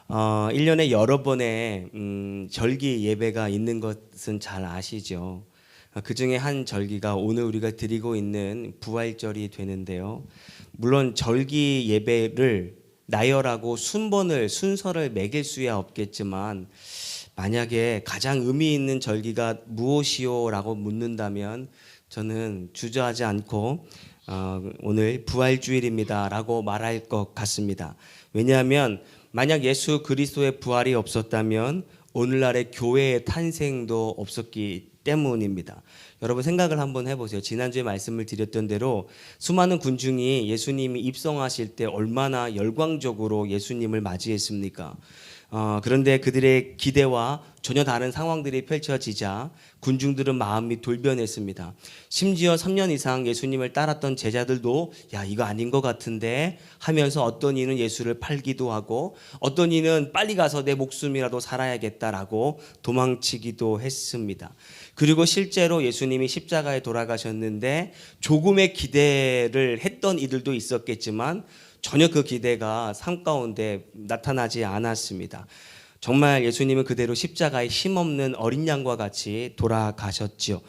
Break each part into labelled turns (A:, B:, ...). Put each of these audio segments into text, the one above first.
A: 1년에 여러 번의 절기 예배가 있는 것은 잘 아시죠? 그 중에 한 절기가 오늘 우리가 드리고 있는 부활절이 되는데요. 물론 절기 예배를 나열하고 순서를 매길 수야 없겠지만 만약에 가장 의미 있는 절기가 무엇이요라고 묻는다면 저는 주저하지 않고 오늘 부활주일입니다라고 말할 것 같습니다. 왜냐하면 만약 예수 그리스도의 부활이 없었다면 오늘날의 교회의 탄생도 없었기 때문입니다. 여러분 생각을 한번 해보세요. 지난주에 말씀을 드렸던 대로 수많은 군중이 예수님이 입성하실 때 얼마나 열광적으로 예수님을 맞이했습니까? 그런데 그들의 기대와 전혀 다른 상황들이 펼쳐지자 군중들은 마음이 돌변했습니다. 심지어 3년 이상 예수님을 따랐던 제자들도 야 이거 아닌 것 같은데 하면서 어떤 이는 예수를 팔기도 하고 어떤 이는 빨리 가서 내 목숨이라도 살아야겠다라고 도망치기도 했습니다. 그리고 실제로 예수님이 십자가에 돌아가셨는데 조금의 기대를 했던 이들도 있었겠지만 전혀 그 기대가 삶 가운데 나타나지 않았습니다. 정말 예수님은 그대로 십자가에 힘없는 어린 양과 같이 돌아가셨죠.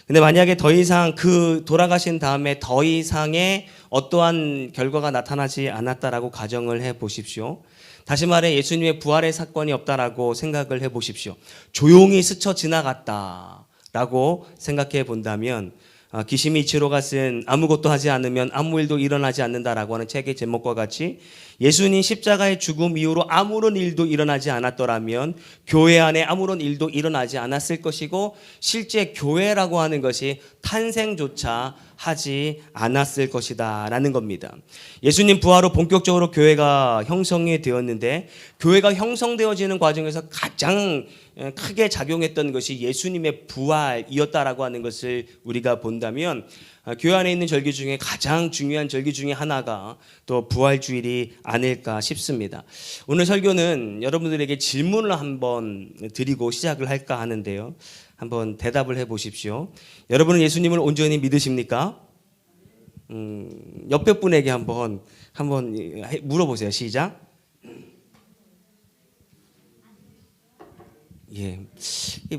A: 근데 만약에 더 이상 그 돌아가신 다음에 더 이상의 어떠한 결과가 나타나지 않았다라고 가정을 해 보십시오. 다시 말해 예수님의 부활의 사건이 없다라고 생각을 해 보십시오. 조용히 스쳐 지나갔다라고 생각해 본다면 기시미 이치로가 쓴 아무것도 하지 않으면 아무 일도 일어나지 않는다라고 하는 책의 제목과 같이 예수님 십자가의 죽음 이후로 아무런 일도 일어나지 않았더라면 교회 안에 아무런 일도 일어나지 않았을 것이고 실제 교회라고 하는 것이 탄생조차 하지 않았을 것이다 라는 겁니다. 예수님 부활 후 본격적으로 교회가 형성이 되었는데 교회가 형성되어지는 과정에서 가장 크게 작용했던 것이 예수님의 부활이었다라고 하는 것을 우리가 본다면 교회 안에 있는 절기 중에 가장 중요한 절기 중에 하나가 또 부활주일이 아닐까 싶습니다. 오늘 설교는 여러분들에게 질문을 한번 드리고 시작을 할까 하는데요. 한번 대답을 해 보십시오. 여러분은 예수님을 온전히 믿으십니까? 옆에 분에게 한번 물어보세요. 시작. 예,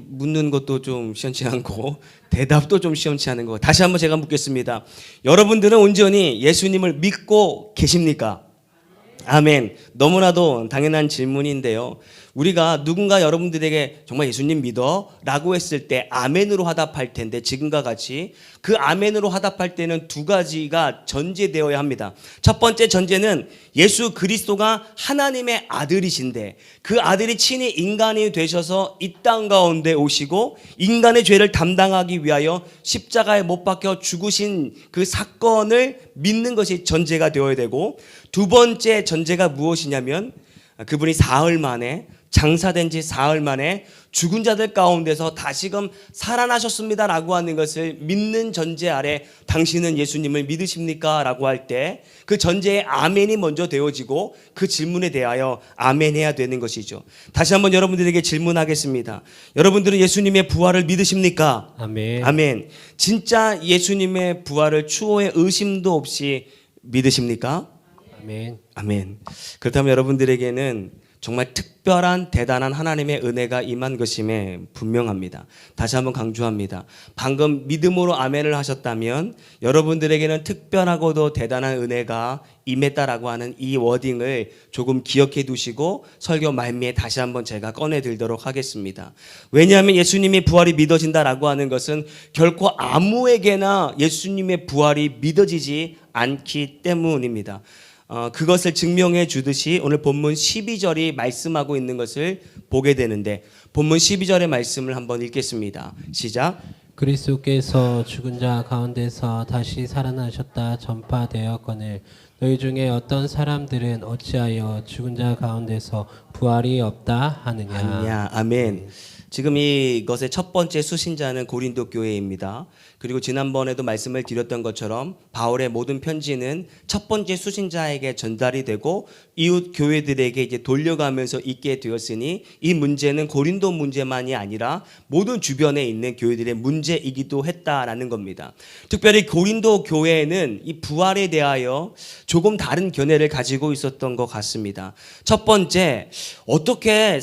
A: 묻는 것도 좀 시원치 않고 대답도 좀 시원치 않은 거. 다시 한번 제가 묻겠습니다. 여러분들은 온전히 예수님을 믿고 계십니까? 아멘. 너무나도 당연한 질문인데요. 우리가 누군가 여러분들에게 정말 예수님 믿어? 라고 했을 때 아멘으로 화답할 텐데 지금과 같이 그 아멘으로 화답할 때는 두 가지가 전제되어야 합니다. 첫 번째 전제는 예수 그리스도가 하나님의 아들이신데 그 아들이 친히 인간이 되셔서 이 땅 가운데 오시고 인간의 죄를 담당하기 위하여 십자가에 못 박혀 죽으신 그 사건을 믿는 것이 전제가 되어야 되고 두 번째 전제가 무엇이냐면 그분이 사흘 만에 장사된 지 사흘 만에 죽은 자들 가운데서 다시금 살아나셨습니다라고 하는 것을 믿는 전제 아래 당신은 예수님을 믿으십니까? 라고 할 때 그 전제에 아멘이 먼저 되어지고 그 질문에 대하여 아멘해야 되는 것이죠. 다시 한번 여러분들에게 질문하겠습니다. 여러분들은 예수님의 부활을 믿으십니까?
B: 아멘.
A: 아멘. 진짜 예수님의 부활을 추호의 의심도 없이 믿으십니까?
B: 아멘.
A: 아멘. 그렇다면 여러분들에게는 정말 특별한 대단한 하나님의 은혜가 임한 것임에 분명합니다. 다시 한번 강조합니다. 방금 믿음으로 아멘을 하셨다면 여러분들에게는 특별하고도 대단한 은혜가 임했다라고 하는 이 워딩을 조금 기억해 두시고 설교 말미에 다시 한번 제가 꺼내 들도록 하겠습니다. 왜냐하면 예수님의 부활이 믿어진다라고 하는 것은 결코 아무에게나 예수님의 부활이 믿어지지 않기 때문입니다. 그것을 증명해 주듯이 오늘 본문 12절이 말씀하고 있는 것을 보게 되는데 본문 12절의 말씀을 한번 읽겠습니다. 시작.
B: 그리스도께서 죽은 자 가운데서 다시 살아나셨다 전파되었거늘 너희 중에 어떤 사람들은 어찌하여 죽은 자 가운데서 부활이 없다 하느냐.
A: 아멘. 지금 이것의 첫 번째 수신자는 고린도 교회입니다. 그리고 지난번에도 말씀을 드렸던 것처럼 바울의 모든 편지는 첫 번째 수신자에게 전달이 되고 이웃 교회들에게 이제 돌려가면서 있게 되었으니 이 문제는 고린도 문제만이 아니라 모든 주변에 있는 교회들의 문제이기도 했다라는 겁니다. 특별히 고린도 교회는 이 부활에 대하여 조금 다른 견해를 가지고 있었던 것 같습니다. 첫 번째, 어떻게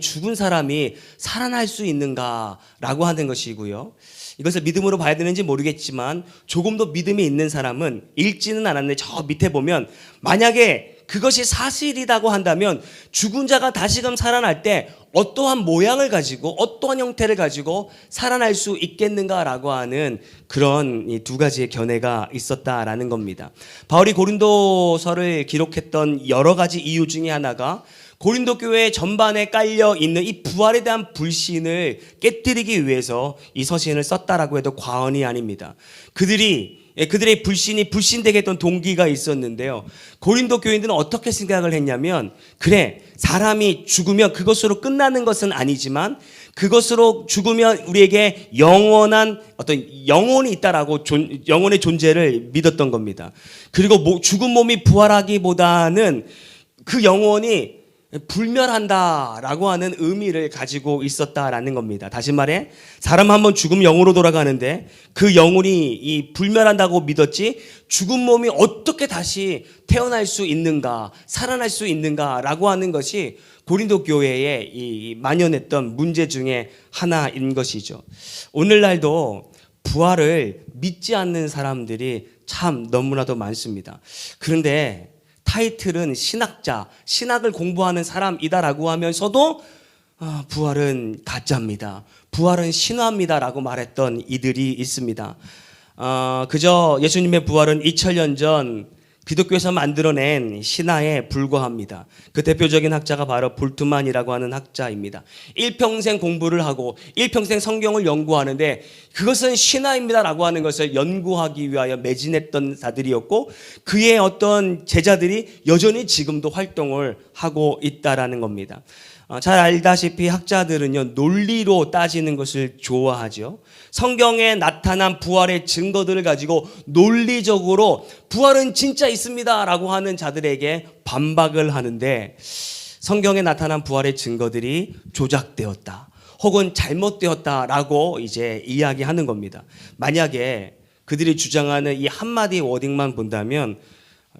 A: 죽은 사람이 살아날 수 있는가라고 하는 것이고요. 이것을 믿음으로 봐야 되는지 모르겠지만 조금 더 믿음이 있는 사람은 읽지는 않았는데 저 밑에 보면 만약에 그것이 사실이라고 한다면 죽은 자가 다시금 살아날 때 어떠한 모양을 가지고 어떠한 형태를 가지고 살아날 수 있겠는가라고 하는 그런 이 두 가지의 견해가 있었다라는 겁니다. 바울이 고린도서를 기록했던 여러 가지 이유 중에 하나가 고린도 교회 전반에 깔려 있는 이 부활에 대한 불신을 깨뜨리기 위해서 이 서신을 썼다라고 해도 과언이 아닙니다. 그들의 불신이 불신되게 했던 동기가 있었는데요. 고린도 교인들은 어떻게 생각을 했냐면, 그래, 사람이 죽으면 그것으로 끝나는 것은 아니지만 그것으로 죽으면 우리에게 영원한 어떤 영혼이 있다라고 영혼의 존재를 믿었던 겁니다. 그리고 죽은 몸이 부활하기보다는 그 영혼이 불멸한다라고 하는 의미를 가지고 있었다라는 겁니다. 다시 말해, 사람 한번 죽으면 영으로 돌아가는데 그 영혼이 이 불멸한다고 믿었지 죽은 몸이 어떻게 다시 태어날 수 있는가, 살아날 수 있는가라고 하는 것이 고린도 교회에 이 만연했던 문제 중에 하나인 것이죠. 오늘날도 부활을 믿지 않는 사람들이 참 너무나도 많습니다. 그런데 타이틀은 신학자, 신학을 공부하는 사람이다라고 하면서도 부활은 가짜입니다, 부활은 신화입니다라고 말했던 이들이 있습니다. 그저 예수님의 부활은 2000년 전 기독교에서 만들어낸 신화에 불과합니다. 그 대표적인 학자가 바로 볼트만이라고 하는 학자입니다. 일평생 공부를 하고 일평생 성경을 연구하는데 그것은 신화입니다라고 하는 것을 연구하기 위하여 매진했던 자들이었고, 그의 어떤 제자들이 여전히 지금도 활동을 하고 있다라는 겁니다. 잘 알다시피 학자들은요, 논리로 따지는 것을 좋아하죠. 성경에 나타난 부활의 증거들을 가지고 논리적으로 부활은 진짜 있습니다라고 하는 자들에게 반박을 하는데, 성경에 나타난 부활의 증거들이 조작되었다 혹은 잘못되었다라고 이제 이야기하는 겁니다. 만약에 그들이 주장하는 이 한마디 워딩만 본다면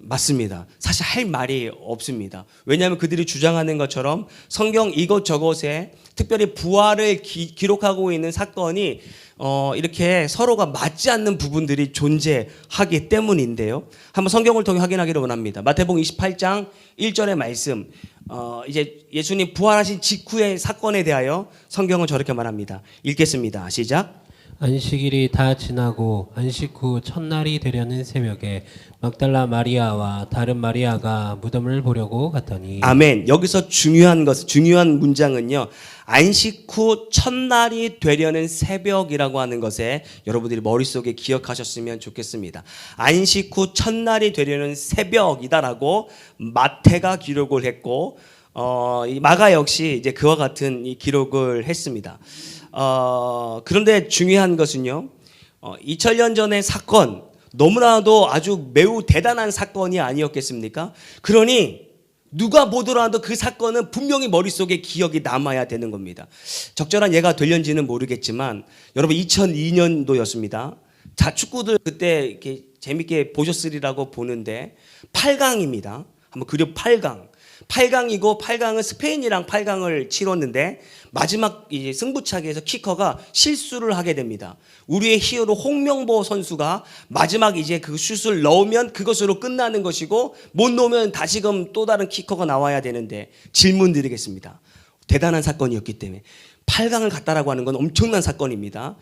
A: 맞습니다. 사실 할 말이 없습니다. 왜냐하면 그들이 주장하는 것처럼 성경 이것저것에 특별히 부활을 기록하고 있는 사건이 이렇게 서로가 맞지 않는 부분들이 존재하기 때문인데요. 한번 성경을 통해 확인하기를 원합니다. 마태복음 28장 1절의 말씀, 이제 예수님 부활하신 직후의 사건에 대하여 성경은 저렇게 말합니다. 읽겠습니다. 시작.
B: 안식일이 다 지나고 안식 후 첫날이 되려는 새벽에 막달라 마리아와 다른 마리아가 무덤을 보려고 갔더니.
A: 아멘. 여기서 중요한 문장은요, 안식 후 첫날이 되려는 새벽이라고 하는 것에 여러분들이 머릿속에 기억하셨으면 좋겠습니다. 안식 후 첫날이 되려는 새벽이다라고 마태가 기록을 했고, 이 마가 역시 이제 그와 같은 이 기록을 했습니다. 그런데 중요한 것은요, 2000년 전의 사건, 너무나도 아주 매우 대단한 사건이 아니었겠습니까? 그러니 누가 보더라도 그 사건은 분명히 머릿속에 기억이 남아야 되는 겁니다. 적절한 예가 될는지는 모르겠지만 여러분, 2002년도였습니다. 자, 축구들 그때 이렇게 재밌게 보셨으리라고 보는데 8강입니다. 한번 그려 8강. 8강이고 8강은 스페인이랑 8강을 치렀는데 마지막 이제 승부차기에서 키커가 실수를 하게 됩니다. 우리의 히어로 홍명보 선수가 마지막 이제 그 슛을 넣으면 그것으로 끝나는 것이고, 못 넣으면 다시금 또 다른 키커가 나와야 되는데, 질문 드리겠습니다. 대단한 사건이었기 때문에 8강을 갔다라고 하는 건 엄청난 사건입니다.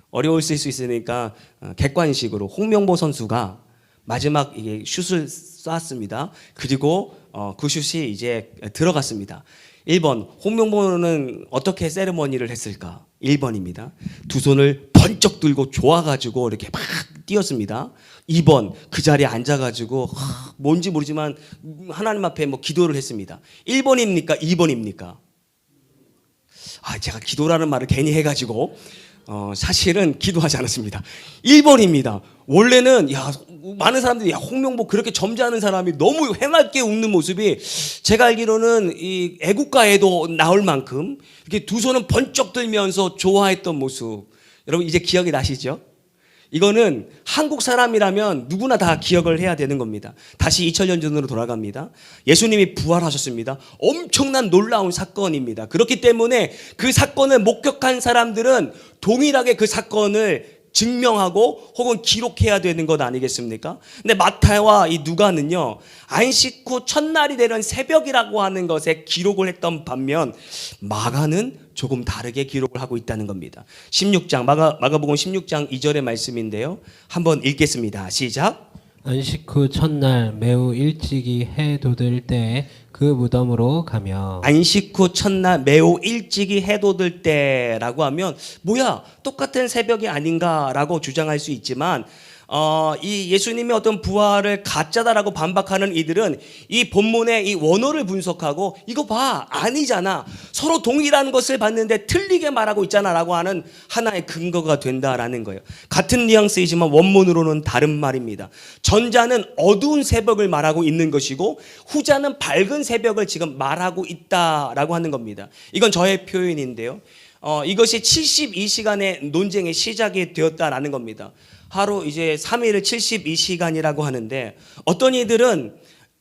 A: 어려울 수 있으니까 객관식으로 홍명보 선수가 마지막 이게 슛을 쐈습니다. 그리고 그 슛이 이제 들어갔습니다. 1번, 홍명보는 어떻게 세레머니를 했을까? 1번입니다. 두 손을 번쩍 들고 좋아가지고 이렇게 막 뛰었습니다. 2번, 그 자리에 앉아가지고 뭔지 모르지만 하나님 앞에 뭐 기도를 했습니다. 1번입니까? 2번입니까? 제가 기도라는 말을 괜히 해가지고 사실은 기도하지 않았습니다. 1번입니다. 원래는 많은 사람들이 홍명보 그렇게 점잖은 사람이 너무 해맑게 웃는 모습이 제가 알기로는 이 애국가에도 나올 만큼 이렇게 두 손은 번쩍 들면서 좋아했던 모습, 여러분 이제 기억이 나시죠? 이거는 한국 사람이라면 누구나 다 기억을 해야 되는 겁니다. 다시 2000년 전으로 돌아갑니다. 예수님이 부활하셨습니다. 엄청난 놀라운 사건입니다. 그렇기 때문에 그 사건을 목격한 사람들은 동일하게 그 사건을 증명하고 혹은 기록해야 되는 것 아니겠습니까? 근데 마태와 이 누가는요, 안식 후 첫날이 되는 새벽이라고 하는 것에 기록을 했던 반면 마가는 조금 다르게 기록을 하고 있다는 겁니다. 16장 마가복음 16장 2절의 말씀인데요. 한번 읽겠습니다. 시작.
B: 안식 후 첫날 매우 일찍이 해 돋을 때에 그 무덤으로 가며.
A: 안식 후 첫날 매우 일찍이 해 돋을 때라고 하면 뭐야, 똑같은 새벽이 아닌가라고 주장할 수 있지만 이 예수님의 어떤 부활을 가짜다라고 반박하는 이들은 이 본문의 이 원어를 분석하고 이거 봐, 아니잖아, 서로 동일한 것을 봤는데 틀리게 말하고 있잖아 라고 하는 하나의 근거가 된다라는 거예요. 같은 뉘앙스이지만 원문으로는 다른 말입니다. 전자는 어두운 새벽을 말하고 있는 것이고 후자는 밝은 새벽을 지금 말하고 있다라고 하는 겁니다. 이건 저의 표현인데요, 이것이 72시간의 논쟁의 시작이 되었다라는 겁니다. 하루 이제 3일을 72시간이라고 하는데 어떤 이들은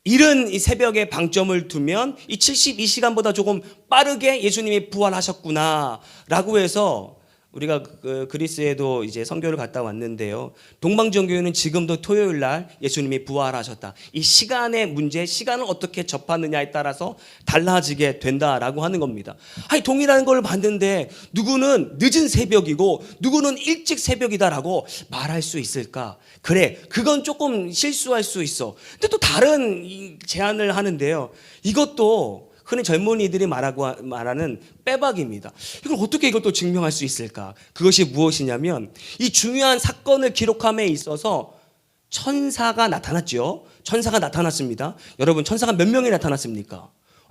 A: 이른 이 새벽에 방점을 두면 이 72시간보다 조금 빠르게 예수님이 부활하셨구나 라고 해서, 우리가 그리스에도 이제 선교를 갔다 왔는데요, 동방정교회는 지금도 토요일 날 예수님이 부활하셨다, 이 시간의 문제, 시간을 어떻게 접하느냐에 따라서 달라지게 된다라고 하는 겁니다. 동일한 걸 봤는데 누구는 늦은 새벽이고 누구는 일찍 새벽이다라고 말할 수 있을까? 그래, 그건 조금 실수할 수 있어. 근데 또 다른 제안을 하는데요, 이것도 흔히 젊은이들이 말하는 빼박입니다. 이걸 어떻게 이것도 증명할 수 있을까? 그것이 무엇이냐면 이 중요한 사건을 기록함에 있어서 천사가 나타났죠. 천사가 나타났습니다. 여러분, 천사가 몇 명이 나타났습니까?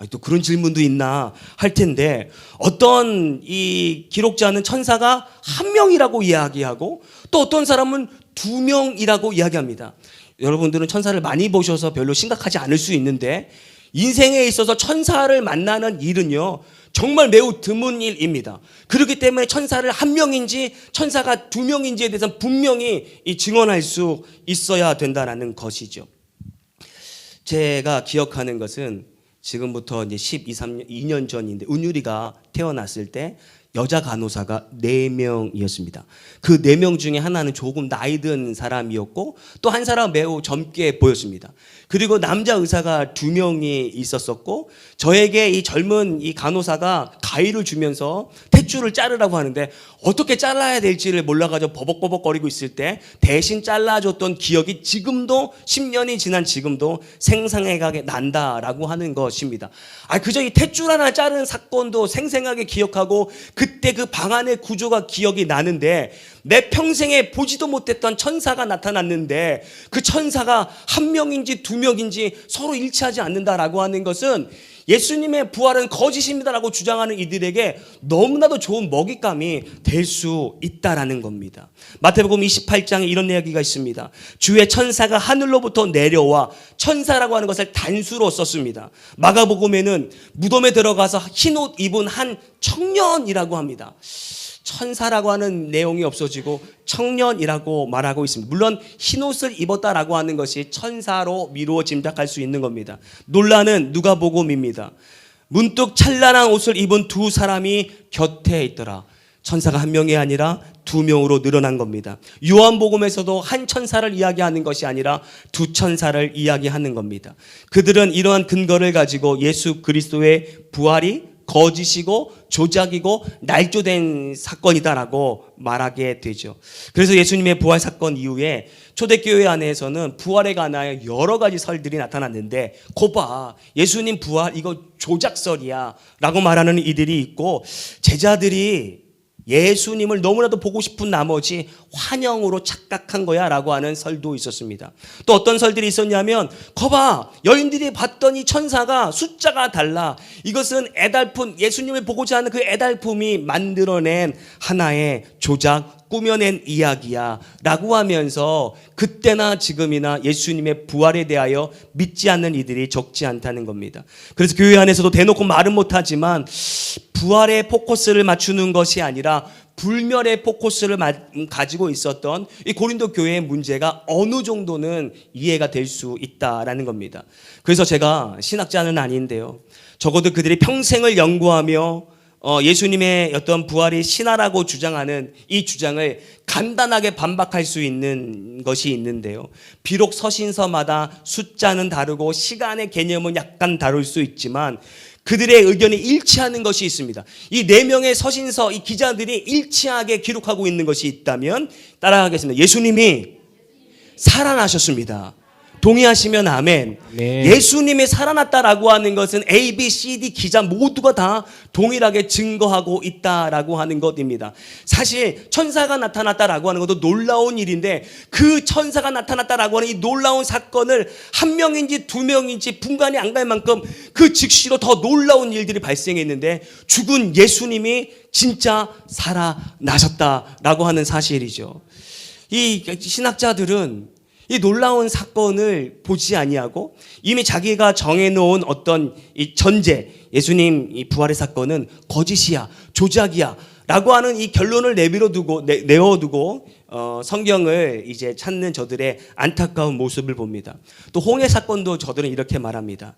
A: 또 그런 질문도 있나 할 텐데, 어떤 이 기록자는 천사가 한 명이라고 이야기하고 또 어떤 사람은 2명이라고 이야기합니다. 여러분들은 천사를 많이 보셔서 별로 심각하지 않을 수 있는데 인생에 있어서 천사를 만나는 일은요, 정말 매우 드문 일입니다. 그렇기 때문에 천사를 한 명인지 천사가 2명인지에 대해서는 분명히 증언할 수 있어야 된다는 것이죠. 제가 기억하는 것은 지금부터 이제 2년 전인데, 은율이가 태어났을 때 여자 간호사가 4명이었습니다. 그 4명 중에 하나는 조금 나이 든 사람이었고 또 한 사람은 매우 젊게 보였습니다. 그리고 남자 의사가 2명이 있었었고, 저에게 이 젊은 이 간호사가 가위를 주면서 탯줄을 자르라고 하는데 어떻게 잘라야 될지를 몰라가지고 버벅버벅거리고 있을 때 대신 잘라줬던 기억이 지금도 10년이 지난 지금도 생생하게 난다라고 하는 것입니다. 그저 이 탯줄 하나 자른 사건도 생생하게 기억하고 그때 그 방 안의 구조가 기억이 나는데, 내 평생에 보지도 못했던 천사가 나타났는데 그 천사가 1명인지 2명인지 서로 일치하지 않는다라고 하는 것은 예수님의 부활은 거짓입니다라고 주장하는 이들에게 너무나도 좋은 먹잇감이 될 수 있다라는 겁니다. 마태복음 28장에 이런 이야기가 있습니다. 주의 천사가 하늘로부터 내려와, 천사라고 하는 것을 단수로 썼습니다. 마가복음에는 무덤에 들어가서 흰옷 입은 한 청년이라고 합니다. 천사라고 하는 내용이 없어지고 청년이라고 말하고 있습니다. 물론 흰옷을 입었다라고 하는 것이 천사로 미루어 짐작할 수 있는 겁니다. 논란은 누가복음입니다. 문득 찬란한 옷을 입은 2 사람이 곁에 있더라. 천사가 1명이 아니라 2명으로 늘어난 겁니다. 요한복음에서도 한 천사를 이야기하는 것이 아니라 2 천사를 이야기하는 겁니다. 그들은 이러한 근거를 가지고 예수 그리스도의 부활이 거짓이고 조작이고 날조된 사건이다라고 말하게 되죠. 그래서 예수님의 부활 사건 이후에 초대교회 안에서는 부활에 관하여 여러 가지 설들이 나타났는데, 거봐, 예수님 부활 이거 조작설이야 라고 말하는 이들이 있고, 제자들이 예수님을 너무나도 보고 싶은 나머지 환영으로 착각한 거야 라고 하는 설도 있었습니다. 또 어떤 설들이 있었냐면 거봐 여인들이 봤더니 천사가 숫자가 달라. 이것은 애달품, 예수님을 보고자 하는 그 애달품이 만들어낸 하나의 조작, 꾸며낸 이야기야 라고 하면서 그때나 지금이나 예수님의 부활에 대하여 믿지 않는 이들이 적지 않다는 겁니다. 그래서 교회 안에서도 대놓고 말은 못하지만 부활에 포커스를 맞추는 것이 아니라 불멸의 포커스를 가지고 있었던 이 고린도 교회의 문제가 어느 정도는 이해가 될 수 있다라는 겁니다. 그래서 제가 신학자는 아닌데요, 적어도 그들이 평생을 연구하며 예수님의 어떤 부활이 신화라고 주장하는 이 주장을 간단하게 반박할 수 있는 것이 있는데요, 비록 서신서마다 숫자는 다르고 시간의 개념은 약간 다를 수 있지만 그들의 의견이 일치하는 것이 있습니다. 이 4명의 서신서, 이 기자들이 일치하게 기록하고 있는 것이 있다면 따라가겠습니다. 예수님이 살아나셨습니다. 동의하시면 아멘.
B: 네.
A: 예수님이 살아났다라고 하는 것은 A, B, C, D 기자 모두가 다 동일하게 증거하고 있다라고 하는 것입니다. 사실 천사가 나타났다라고 하는 것도 놀라운 일인데 그 천사가 나타났다라고 하는 이 놀라운 사건을 1명인지 2명인지 분간이 안 갈 만큼 그 즉시로 더 놀라운 일들이 발생했는데 죽은 예수님이 진짜 살아나셨다라고 하는 사실이죠. 이 신학자들은 이 놀라운 사건을 보지 아니하고 이미 자기가 정해놓은 어떤 이 전제, 예수님 이 부활의 사건은 거짓이야, 조작이야 라고 하는 이 결론을 내어두고 성경을 이제 찾는 저들의 안타까운 모습을 봅니다. 또 홍해 사건도 저들은 이렇게 말합니다.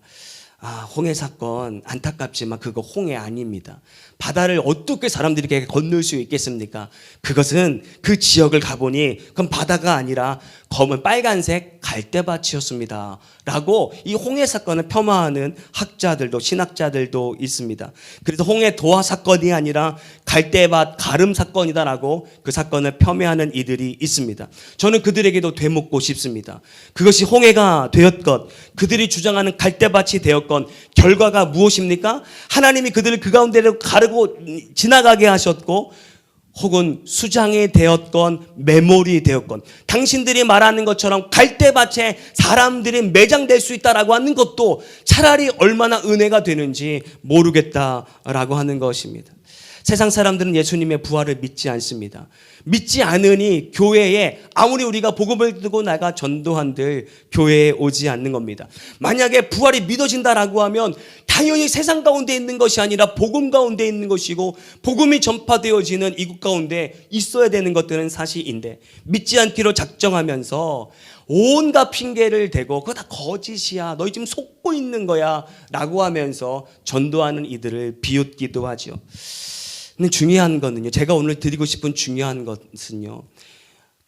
A: 홍해 사건 안타깝지만 그거 홍해 아닙니다. 바다를 어떻게 사람들이 건널 수 있겠습니까? 그것은 그 지역을 가보니 그건 바다가 아니라 검은 빨간색 갈대밭이었습니다 라고 이 홍해 사건을 폄하하는 학자들도 신학자들도 있습니다. 그래서 홍해 도화 사건이 아니라 갈대밭 가름 사건이다라고 그 사건을 폄훼하는 이들이 있습니다. 저는 그들에게도 되묻고 싶습니다. 그것이 홍해가 되었건 그들이 주장하는 갈대밭이 되었건 결과가 무엇입니까? 하나님이 그들을 그 가운데로 가르고 지나가게 하셨고 혹은 수장이 되었건 메모리 되었건 당신들이 말하는 것처럼 갈대밭에 사람들이 매장될 수 있다라고 하는 것도 차라리 얼마나 은혜가 되는지 모르겠다라고 하는 것입니다. 세상 사람들은 예수님의 부활을 믿지 않습니다. 믿지 않으니 교회에 아무리 우리가 복음을 들고 나가 전도한들 교회에 오지 않는 겁니다. 만약에 부활이 믿어진다라고 하면 당연히 세상 가운데 있는 것이 아니라 복음 가운데 있는 것이고 복음이 전파되어지는 이국 가운데 있어야 되는 것들은 사실인데 믿지 않기로 작정하면서 온갖 핑계를 대고 그거 다 거짓이야, 너희 지금 속고 있는 거야 라고 하면서 전도하는 이들을 비웃기도 하죠. 근데 중요한 거는요, 제가 오늘 드리고 싶은 중요한 것은요,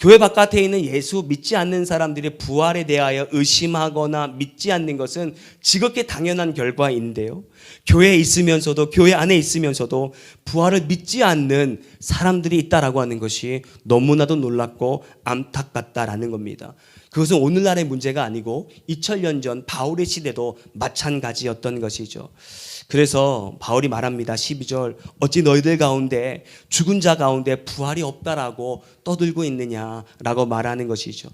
A: 교회 바깥에 있는 예수 믿지 않는 사람들이 부활에 대하여 의심하거나 믿지 않는 것은 지극히 당연한 결과인데요, 교회에 있으면서도 교회 안에 있으면서도 부활을 믿지 않는 사람들이 있다라고 하는 것이 너무나도 놀랍고 안타깝다라는 겁니다. 그것은 오늘날의 문제가 아니고 2000년 전 바울의 시대도 마찬가지였던 것이죠. 그래서 바울이 말합니다. 12절, 어찌 너희들 가운데 죽은 자 가운데 부활이 없다라고 떠들고 있느냐라고 말하는 것이죠.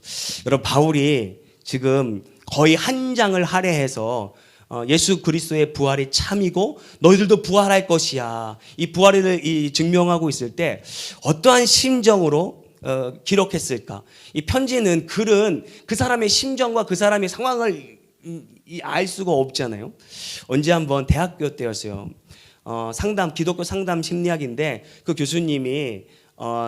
A: 여러분, 바울이 지금 거의 한 장을 할애해서 예수 그리스도의 부활이 참이고 너희들도 부활할 것이야, 이 부활을 증명하고 있을 때 어떠한 심정으로 기록했을까? 이 편지는, 글은 그 사람의 심정과 그 사람의 상황을 알 수가 없잖아요. 언제 한번 대학교 때였어요. 기독교 상담 심리학인데 그 교수님이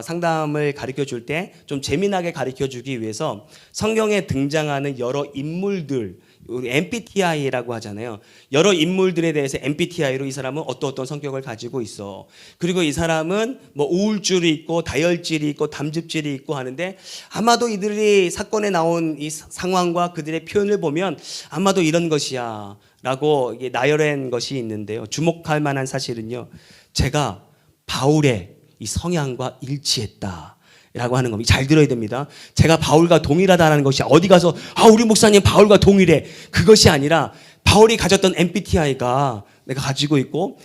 A: 상담을 가르쳐 줄 때 좀 재미나게 가르쳐 주기 위해서 성경에 등장하는 여러 인물들, 우리 MBTI라고 하잖아요. 여러 인물들에 대해서 MBTI로 이 사람은 어떤 성격을 가지고 있어. 그리고 이 사람은 뭐 우울증이 있고 다혈질이 있고 담즙질이 있고 하는데 아마도 이들이 사건에 나온 이 상황과 그들의 표현을 보면 아마도 이런 것이야 라고 나열한 것이 있는데요. 주목할 만한 사실은요, 제가 바울의 이 성향과 일치했다 라고 하는 겁니다. 잘 들어야 됩니다. 제가 바울과 동일하다는 것이 어디 가서 우리 목사님 바울과 동일해, 그것이 아니라 바울이 가졌던 MBTI가 내가 가지고 있고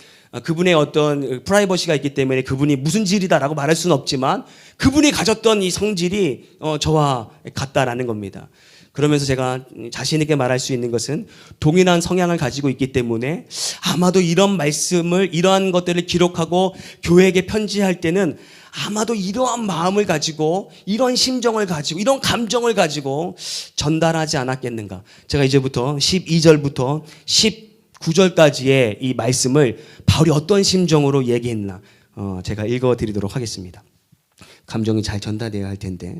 A: 그분의 어떤 프라이버시가 있기 때문에 그분이 무슨 질이다라고 말할 수는 없지만 그분이 가졌던 이 성질이 저와 같다라는 겁니다. 그러면서 제가 자신 있게 말할 수 있는 것은 동일한 성향을 가지고 있기 때문에 아마도 이런 말씀을, 이러한 것들을 기록하고 교회에게 편지할 때는 아마도 이러한 마음을 가지고, 이런 심정을 가지고, 이런 감정을 가지고 전달하지 않았겠는가. 제가 이제부터 12절부터 19절까지의 이 말씀을 바울이 어떤 심정으로 얘기했나 제가 읽어드리도록 하겠습니다. 감정이 잘 전달되어야 할 텐데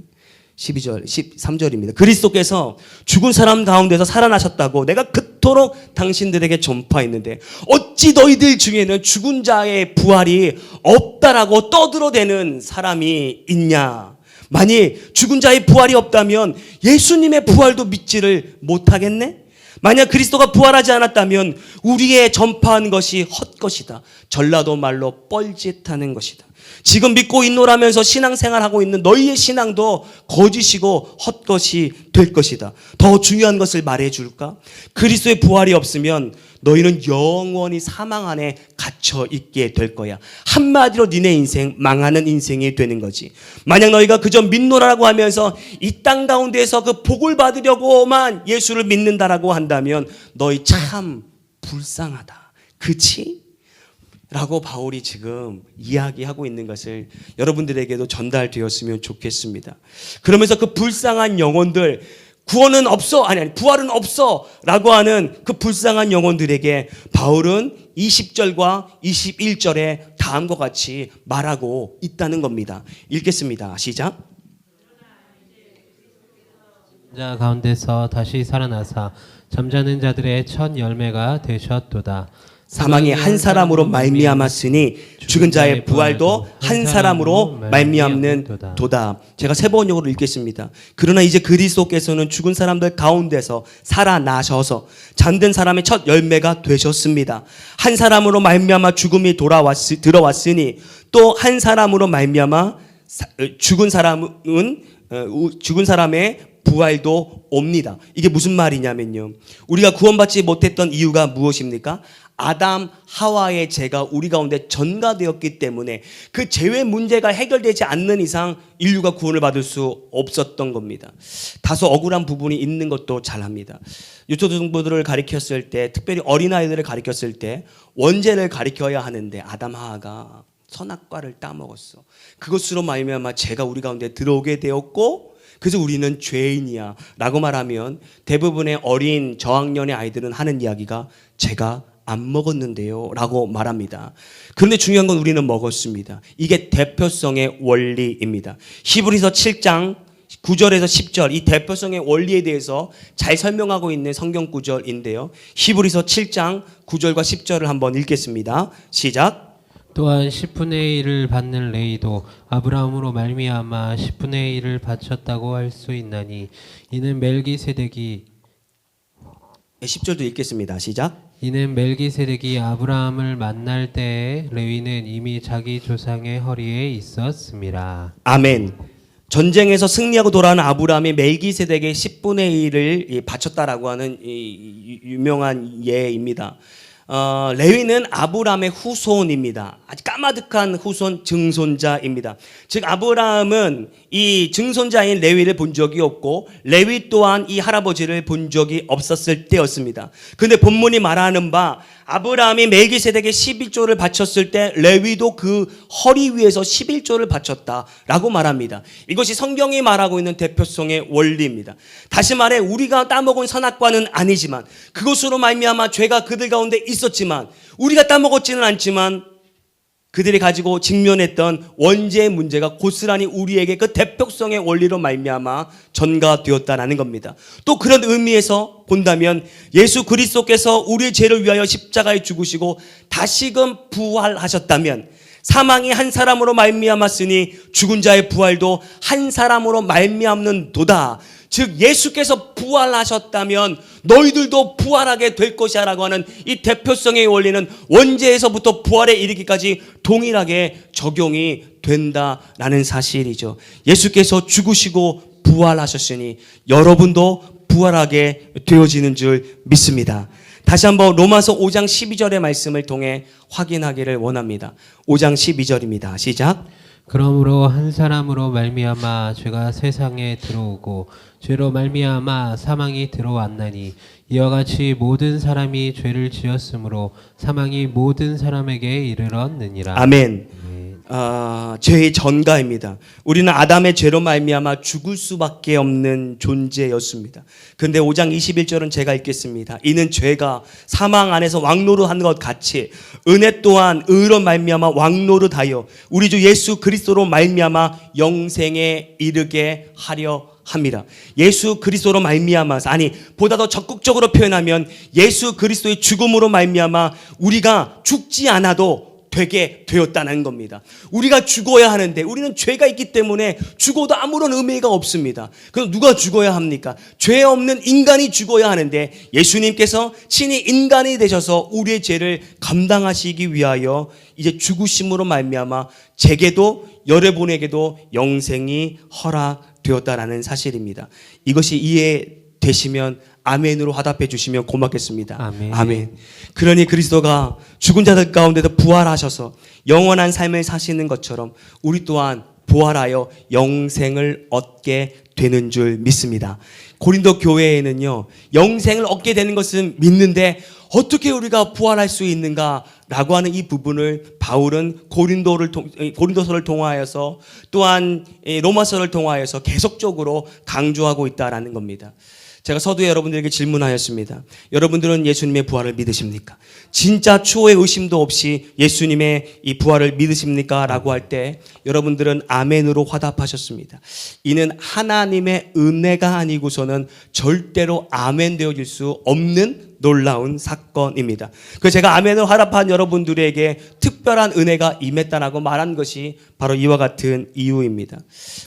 A: 12절, 13절입니다. 그리스도께서 죽은 사람 가운데서 살아나셨다고 내가 그토록 당신들에게 전파했는데 어찌 너희들 중에는 죽은 자의 부활이 없다라고 떠들어대는 사람이 있냐. 만일 죽은 자의 부활이 없다면 예수님의 부활도 믿지를 못하겠네? 만약 그리스도가 부활하지 않았다면 우리의 전파한 것이 헛것이다. 전라도 말로 뻘짓하는 것이다. 지금 믿고 있노라면서 신앙생활하고 있는 너희의 신앙도 거짓이고 헛것이 될 것이다. 더 중요한 것을 말해줄까? 그리스도의 부활이 없으면 너희는 영원히 사망 안에 갇혀 있게 될 거야. 한마디로 니네 인생 망하는 인생이 되는 거지. 만약 너희가 그저 믿노라고 하면서 이 땅 가운데에서 그 복을 받으려고만 예수를 믿는다라고 한다면 너희 참 불쌍하다. 그치? 라고 바울이 지금 이야기하고 있는 것을 여러분들에게도 전달되었으면 좋겠습니다. 그러면서 그 불쌍한 영혼들, 구원은 없어, 아니 부활은 없어 라고 하는 그 불쌍한 영혼들에게 바울은 20절과 21절에 다음과 같이 말하고 있다는 겁니다. 읽겠습니다. 시작.
B: 자 가운데서 다시 살아나사 잠자는 자들의 첫 열매가 되셨도다.
A: 사망이 한 사람으로 말미암았으니 죽은 자의 부활도 한 사람으로 말미암는 도다. 제가 세 번역으로 읽겠습니다. 그러나 이제 그리스도께서는 죽은 사람들 가운데서 살아나셔서 잠든 사람의 첫 열매가 되셨습니다. 한 사람으로 말미암아 죽음이 들어왔으니 또 한 사람으로 말미암아 죽은 사람의 부활도 옵니다. 이게 무슨 말이냐면요, 우리가 구원받지 못했던 이유가 무엇입니까? 아담 하와의 죄가 우리 가운데 전가되었기 때문에 그 죄의 문제가 해결되지 않는 이상 인류가 구원을 받을 수 없었던 겁니다. 다소 억울한 부분이 있는 것도 잘합니다. 유초등부들을 가리켰을 때, 특별히 어린아이들을 가리켰을 때 원죄를 가리켜야 하는데 아담 하와가 선악과를 따먹었어. 그것으로 말미암아 죄가 우리 가운데 들어오게 되었고, 그래서 우리는 죄인이야 라고 말하면 대부분의 어린 저학년의 아이들은 하는 이야기가 제가 안 먹었는데요 라고 말합니다. 그런데 중요한 건 우리는 먹었습니다. 이게 대표성의 원리입니다. 히브리서 7장 9절에서 10절, 이 대표성의 원리에 대해서 잘 설명하고 있는 성경 구절인데요, 히브리서 7장 9절과 10절을 한번 읽겠습니다. 시작.
B: 또한 10분의 1을 받는 레위도 아브라함으로 말미암아 10분의 1을 바쳤다고 할 수 있나니 이는 멜기세덱이
A: 10절도 읽겠습니다. 시작.
B: 이는 멜기세덱이 아브라함을 만날 때에 레위는 이미 자기 조상의 허리에 있었습니다.
A: 아멘. 전쟁에서 승리하고 돌아오는 아브라함이 멜기세덱의 10분의 1을 바쳤다라고 하는 유명한 예입니다. 레위는 아브라함의 후손입니다. 아주 까마득한 후손, 증손자입니다. 즉 아브라함은 이 증손자인 레위를 본 적이 없고 레위 또한 이 할아버지를 본 적이 없었을 때였습니다. 그런데 본문이 말하는 바 아브라함이 멜기세덱의 11조를 바쳤을 때 레위도 그 허리 위에서 11조를 바쳤다라고 말합니다. 이것이 성경이 말하고 있는 대표성의 원리입니다. 다시 말해 우리가 따먹은 선악과는 아니지만 그것으로 말미암아 죄가 그들 가운데 있었지만 우리가 따먹었지는 않지만 그들이 가지고 직면했던 원죄의 문제가 고스란히 우리에게 그 대표성의 원리로 말미암아 전가되었다라는 겁니다. 또 그런 의미에서 본다면 예수 그리스도께서 우리의 죄를 위하여 십자가에 죽으시고 다시금 부활하셨다면 사망이 한 사람으로 말미암았으니 죽은 자의 부활도 한 사람으로 말미암는 도다. 즉 예수께서 부활하셨다면 너희들도 부활하게 될 것이야 라고 하는 이 대표성의 원리는 원죄에서부터 부활에 이르기까지 동일하게 적용이 된다라는 사실이죠. 예수께서 죽으시고 부활하셨으니 여러분도 부활하게 되어지는 줄 믿습니다. 다시 한번 로마서 5장 12절의 말씀을 통해 확인하기를 원합니다. 5장 12절입니다. 시작.
B: 그러므로 한 사람으로 말미암아 죄가 세상에 들어오고 죄로 말미암아 사망이 들어왔나니 이와 같이 모든 사람이 죄를 지었으므로 사망이 모든 사람에게 이르렀느니라.
A: 아멘. 죄의 전가입니다. 우리는 아담의 죄로 말미암아 죽을 수밖에 없는 존재였습니다. 그런데 5장 21절은 제가 읽겠습니다. 이는 죄가 사망 안에서 왕노릇한 것 같이 은혜 또한 의로 말미암아 왕노릇하여 우리 주 예수 그리스도로 말미암아 영생에 이르게 하려 합니다. 예수 그리스도로 말미암아서, 아니 보다 더 적극적으로 표현하면 예수 그리스도의 죽음으로 말미암아 우리가 죽지 않아도 되게 되었다는 겁니다. 우리가 죽어야 하는데 우리는 죄가 있기 때문에 죽어도 아무런 의미가 없습니다. 그럼 누가 죽어야 합니까? 죄 없는 인간이 죽어야 하는데 예수님께서 친히 인간이 되셔서 우리의 죄를 감당하시기 위하여 이제 죽으심으로 말미암아 제게도 여러분에게도 영생이 허락되었다라는 사실입니다. 이것이 이해되시면 아멘으로 화답해 주시면 고맙겠습니다.
B: 아멘.
A: 아멘. 그러니 그리스도가 죽은 자들 가운데서 부활하셔서 영원한 삶을 사시는 것처럼 우리 또한 부활하여 영생을 얻게 되는 줄 믿습니다. 고린도 교회에는요, 영생을 얻게 되는 것은 믿는데 어떻게 우리가 부활할 수 있는가라고 하는 이 부분을 바울은 고린도서를 통하여서 또한 로마서를 통하여서 계속적으로 강조하고 있다라는 겁니다. 제가 서두에 여러분들에게 질문하였습니다. 여러분들은 예수님의 부활을 믿으십니까? 진짜 추호의 의심도 없이 예수님의 이 부활을 믿으십니까? 라고 할 때 여러분들은 아멘으로 화답하셨습니다. 이는 하나님의 은혜가 아니고서는 절대로 아멘 되어질 수 없는 놀라운 사건입니다. 그래서 제가 아멘으로 화답한 여러분들에게 특별한 은혜가 임했다라고 말한 것이 바로 이와 같은 이유입니다.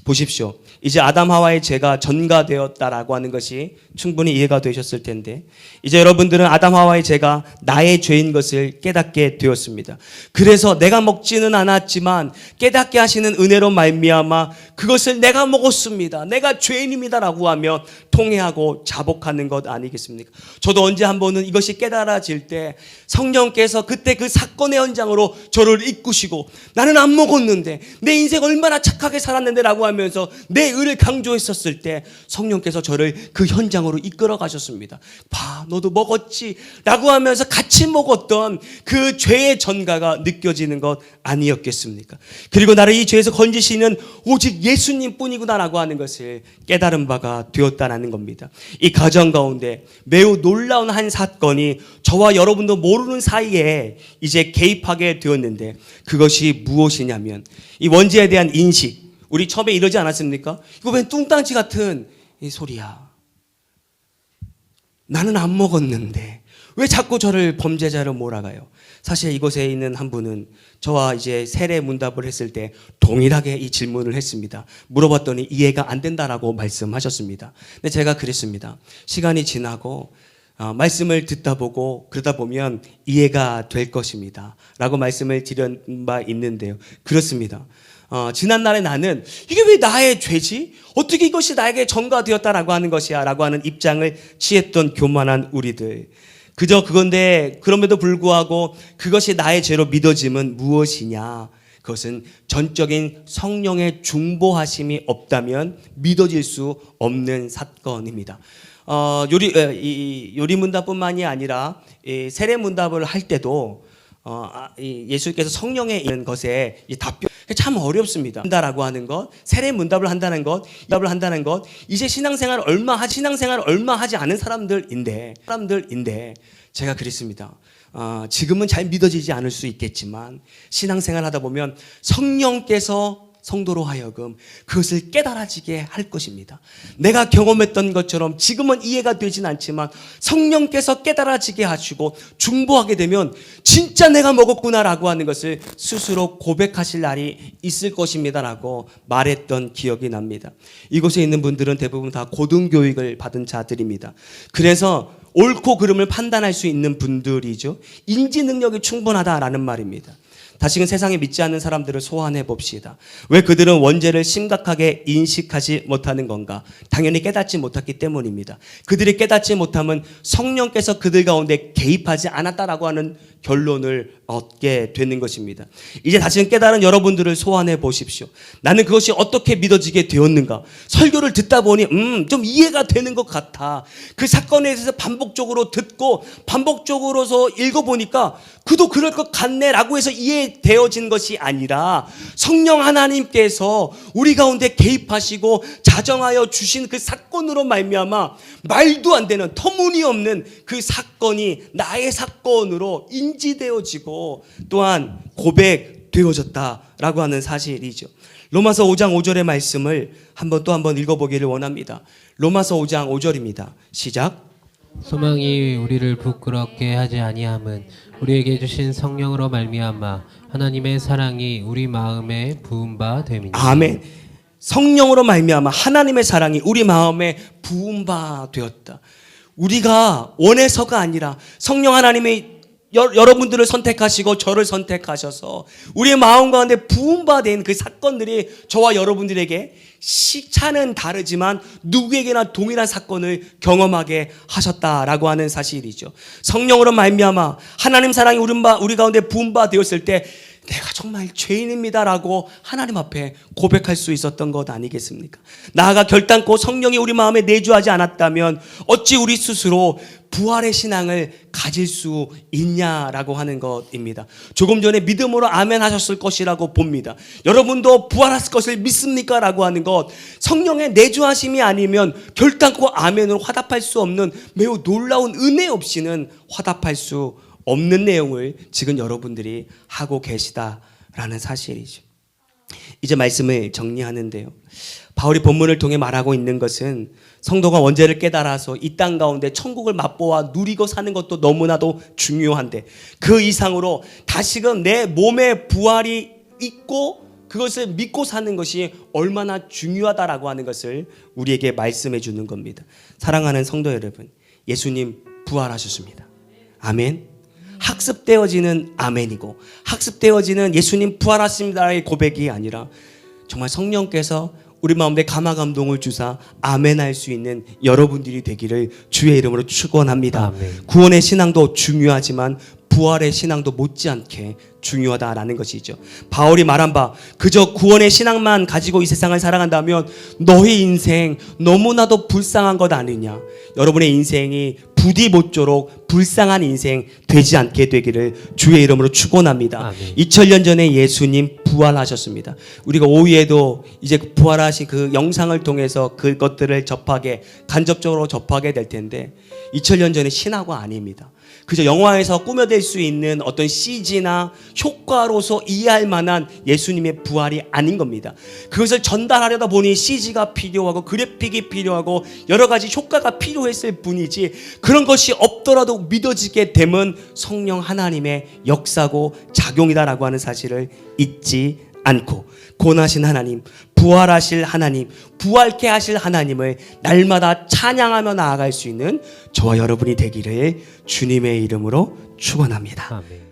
A: 보십시오. 이제 아담 하와의 죄가 전가되었다라고 하는 것이 충분히 이해가 되셨을 텐데 이제 여러분들은 아담 하와의 죄가 나의 죄인 것을 깨닫게 되었습니다. 그래서 내가 먹지는 않았지만 깨닫게 하시는 은혜로 말미암아 그것을 내가 먹었습니다. 내가 죄인입니다라고 하며 통회하고 자복하는 것 아니겠습니까? 저도 언제 한 번은 이것이 깨달아질 때 성령께서 그때 그 사건의 현장으로 저를 이끄시고 나는 안 먹었는데 내 인생 얼마나 착하게 살았는데 라고 하면서 내 의를 강조했었을 때 성령께서 저를 그 현장으로 이끌어 가셨습니다. 봐, 너도 먹었지 라고 하면서 같이 먹었던 그 죄의 전가가 느껴지는 것 아니었겠습니까? 그리고 나를 이 죄에서 건지시는 오직 예수님 뿐이구나 라고 하는 것을 깨달은 바가 되었다는 겁니다. 이 가정 가운데 매우 놀라운 한 사건이 저와 여러분도 모르는 사이에 이제 개입하게 되었는데 그것이 무엇이냐면 이 원죄에 대한 인식. 우리 처음에 이러지 않았습니까? 이거 왜 뚱땅치 같은 이 소리야. 나는 안 먹었는데 왜 자꾸 저를 범죄자로 몰아가요? 사실 이곳에 있는 한 분은 저와 이제 세례 문답을 했을 때 동일하게 이 질문을 했습니다. 물어봤더니 이해가 안 된다라고 말씀하셨습니다. 근데 제가 그랬습니다. 시간이 지나고 말씀을 듣다 보고 그러다 보면 이해가 될 것입니다. 라고 말씀을 드린 바 있는데요. 그렇습니다. 지난날에 나는 이게 왜 나의 죄지? 어떻게 이것이 나에게 전가되었다라고 하는 것이야? 라고 하는 입장을 취했던 교만한 우리들. 그저 그건데 그럼에도 불구하고 그것이 나의 죄로 믿어짐은 무엇이냐? 그것은 전적인 성령의 중보하심이 없다면 믿어질 수 없는 사건입니다. 요리문답뿐만이 아니라 세례문답을 할 때도 예수께서 성령에 있는 것에 답변 참 어렵습니다. 라고 하는 것, 세례 문답을 한다는 것, 이제 신앙생활을 얼마 하지 않은 사람들인데 제가 그랬습니다. 지금은 잘 믿어지지 않을 수 있겠지만 신앙생활 하다 보면 성령께서 성도로 하여금 그것을 깨달아지게 할 것입니다. 내가 경험했던 것처럼 지금은 이해가 되진 않지만 성령께서 깨달아지게 하시고 중보하게 되면 진짜 내가 먹었구나라고 하는 것을 스스로 고백하실 날이 있을 것입니다라고 말했던 기억이 납니다. 이곳에 있는 분들은 대부분 다 고등교육을 받은 자들입니다. 그래서 옳고 그름을 판단할 수 있는 분들이죠. 인지 능력이 충분하다라는 말입니다. 다시금 세상에 믿지 않는 사람들을 소환해 봅시다. 왜 그들은 원죄를 심각하게 인식하지 못하는 건가? 당연히 깨닫지 못했기 때문입니다. 그들이 깨닫지 못하면 성령께서 그들 가운데 개입하지 않았다라고 하는 결론을 얻게 되는 것입니다. 이제 다시금 깨달은 여러분들을 소환해 보십시오. 나는 그것이 어떻게 믿어지게 되었는가? 설교를 듣다 보니 좀 이해가 되는 것 같아. 그 사건에 대해서 반복적으로 듣고 반복적으로서 읽어보니까 그도 그럴 것 같네라고 해서 이해되어진 것이 아니라 성령 하나님께서 우리 가운데 개입하시고 자정하여 주신 그 사건으로 말미암아 말도 안 되는 터무니없는 그 사건이 나의 사건으로 인지되어지고 또한 고백되어졌다라고 하는 사실이죠. 로마서 5장 5절의 말씀을 또 한번 읽어보기를 원합니다. 로마서 5장 5절입니다. 시작.
B: 소망이 우리를 부끄럽게 하지 아니함은 우리에게 주신 성령으로 말미암아 하나님의 사랑이 우리 마음에 부은 바 됨이니라.
A: 아멘. 성령으로 말미암아 하나님의 사랑이 우리 마음에 부은 바 되었다. 우리가 원해서가 아니라 성령 하나님의 여러분들을 선택하시고 저를 선택하셔서 우리의 마음 가운데 부은 바 된 그 사건들이 저와 여러분들에게 시차는 다르지만 누구에게나 동일한 사건을 경험하게 하셨다라고 하는 사실이죠. 성령으로 말미암아 하나님 사랑이 우리 가운데 부은 바 되었을 때 내가 정말 죄인입니다라고 하나님 앞에 고백할 수 있었던 것 아니겠습니까? 나아가 결단코 성령이 우리 마음에 내주하지 않았다면 어찌 우리 스스로 부활의 신앙을 가질 수 있냐라고 하는 것입니다. 조금 전에 믿음으로 아멘 하셨을 것이라고 봅니다. 여러분도 부활하실 것을 믿습니까? 라고 하는 것, 성령의 내주하심이 아니면 결단코 아멘으로 화답할 수 없는 매우 놀라운 은혜 없이는 화답할 수 없는 내용을 지금 여러분들이 하고 계시다라는 사실이죠. 이제 말씀을 정리하는데요. 바울이 본문을 통해 말하고 있는 것은 성도가 원죄를 깨달아서 이 땅 가운데 천국을 맛보아 누리고 사는 것도 너무나도 중요한데 그 이상으로 다시금 내 몸에 부활이 있고 그것을 믿고 사는 것이 얼마나 중요하다라고 하는 것을 우리에게 말씀해 주는 겁니다. 사랑하는 성도 여러분, 예수님 부활하셨습니다. 아멘. 학습되어지는 아멘이고 학습되어지는 예수님 부활하십니다의 고백이 아니라 정말 성령께서 우리 마음에 감화 감동을 주사 아멘할 수 있는 여러분들이 되기를 주의 이름으로 축원합니다.
B: 아멘.
A: 구원의 신앙도 중요하지만 부활의 신앙도 못지않게 중요하다라는 것이죠. 바울이 말한 바 그저 구원의 신앙만 가지고 이 세상을 살아간다면 너의 인생 너무나도 불쌍한 것 아니냐. 여러분의 인생이 부디 모쪼록 불쌍한 인생 되지 않게 되기를 주의 이름으로 축원합니다.
B: 아멘.
A: 2000년 전에 예수님 부활하셨습니다. 우리가 오후에도 이제 부활하신 그 영상을 통해서 그것들을 간접적으로 접하게 될 텐데 2000년 전에 신화가 아닙니다. 그저 영화에서 꾸며낼 수 있는 어떤 CG나 효과로서 이해할 만한 예수님의 부활이 아닌 겁니다. 그것을 전달하려다 보니 CG가 필요하고 그래픽이 필요하고 여러 가지 효과가 필요했을 뿐이지 그런 것이 없더라도 믿어지게 되면 성령 하나님의 역사고 작용이다라고 하는 사실을 잊지 않고 권하신 하나님, 부활하실 하나님, 부활케 하실 하나님을 날마다 찬양하며 나아갈 수 있는 저와 여러분이 되기를 주님의 이름으로 축원합니다.
B: 아멘.